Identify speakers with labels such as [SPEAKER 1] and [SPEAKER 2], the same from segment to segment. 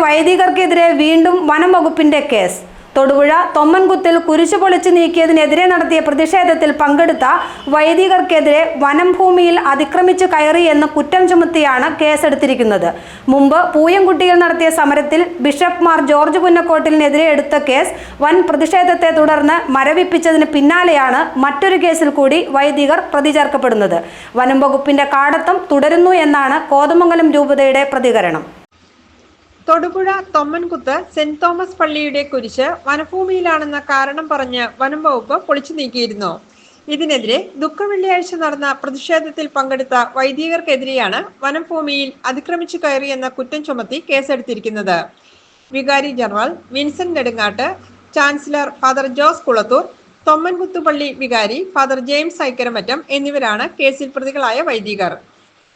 [SPEAKER 1] വൈദികർക്കെതിരെ വീണ്ടും വനം വകുപ്പിന്റെ കേസ്. തൊടുപുഴ തൊമ്മൻകുത്തിൽ കുരിശു പൊളിച്ചു നീക്കിയതിനെതിരെ നടത്തിയ പ്രതിഷേധത്തിൽ പങ്കെടുത്ത വൈദികർക്കെതിരെ വനം ഭൂമിയിൽ അതിക്രമിച്ചു കയറി എന്ന് കുറ്റം ചുമത്തിയാണ് കേസെടുത്തിരിക്കുന്നത്. മുമ്പ് പൂയംകുട്ടിയിൽ നടത്തിയ സമരത്തിൽ ബിഷപ്പ് മാർ ജോർജ് പുന്നക്കോട്ടിലിനെതിരെ എടുത്ത കേസ് വൻ പ്രതിഷേധത്തെ തുടർന്ന് മരവിപ്പിച്ചതിന് പിന്നാലെയാണ് മറ്റൊരു കേസിൽ കൂടി വൈദികർ പ്രതി ചേർക്കപ്പെടുന്നത്. വനം വകുപ്പിന്റെ കാടത്തം തുടരുന്നു എന്നാണ് കോതമംഗലം രൂപതയുടെ പ്രതികരണം.
[SPEAKER 2] തൊടുപുഴ തൊമ്മൻകുത്ത് സെന്റ് തോമസ് പള്ളിയുടെ കുരിശ് വനഭൂമിയിലാണെന്ന കാരണം പറഞ്ഞ് വനം വകുപ്പ് പൊളിച്ചു നീക്കിയിരുന്നു. ഇതിനെതിരെ ദുഃഖവെള്ളിയാഴ്ച നടന്ന പ്രതിഷേധത്തിൽ പങ്കെടുത്ത വൈദികർക്കെതിരെയാണ് വനഭൂമിയിൽ അതിക്രമിച്ചു കയറിയെന്ന കുറ്റം ചുമത്തി കേസെടുത്തിരിക്കുന്നത്. വികാരി general Vincent Nedungatt, chancellor father Jose Kulathur, Thommankuthu പള്ളി വികാരി ഫാദർ ജെയിംസ് ഐക്കരമറ്റം എന്നിവരാണ് കേസിൽ പ്രതികളായ വൈദികർ.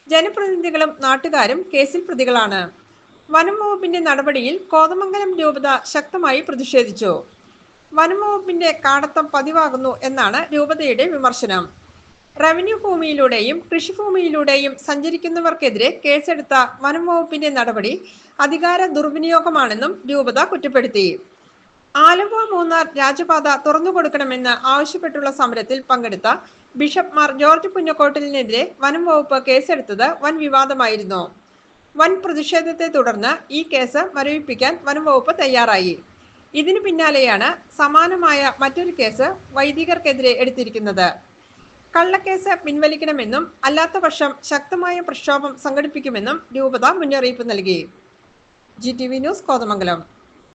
[SPEAKER 2] ജനപ്രതിനിധികളും നാട്ടുകാരും കേസിൽ പ്രതികളാണ്. വനം വകുപ്പിന്റെ നടപടിയിൽ കോതമംഗലം രൂപത ശക്തമായി പ്രതിഷേധിച്ചു. വനം വകുപ്പിന്റെ കാടത്തം പതിവാകുന്നു എന്നാണ് രൂപതയുടെ വിമർശനം. റവന്യൂ ഭൂമിയിലൂടെയും കൃഷിഭൂമിയിലൂടെയും സഞ്ചരിക്കുന്നവർക്കെതിരെ കേസെടുത്ത വനം വകുപ്പിന്റെ നടപടി അധികാര ദുർവിനിയോഗമാണെന്നും രൂപത കുറ്റപ്പെടുത്തി. ആലുവ മൂന്നാർ രാജപാത തുറന്നുകൊടുക്കണമെന്ന് ആവശ്യപ്പെട്ടുള്ള സമരത്തിൽ പങ്കെടുത്ത ബിഷപ്പ് മാർ ജോർജ് പുന്നക്കോട്ടിലിനെതിരെ വനം വകുപ്പ് കേസെടുത്തത് വൻ വിവാദമായിരുന്നു. വൻ പ്രതിഷേധത്തെ തുടർന്ന് ഈ കേസ് മരവിപ്പിക്കാൻ വനം വകുപ്പ് തയ്യാറായി. ഇതിനു പിന്നാലെയാണ് സമാനമായ മറ്റൊരു കേസ് വൈദികർക്കെതിരെ എടുത്തിരിക്കുന്നത്. കള്ളക്കേസ് പിൻവലിക്കണമെന്നും അല്ലാത്തപക്ഷം ശക്തമായ പ്രക്ഷോഭം സംഘടിപ്പിക്കുമെന്നും രൂപത മുന്നറിയിപ്പ് നൽകി. GTV news, Kothamangalam.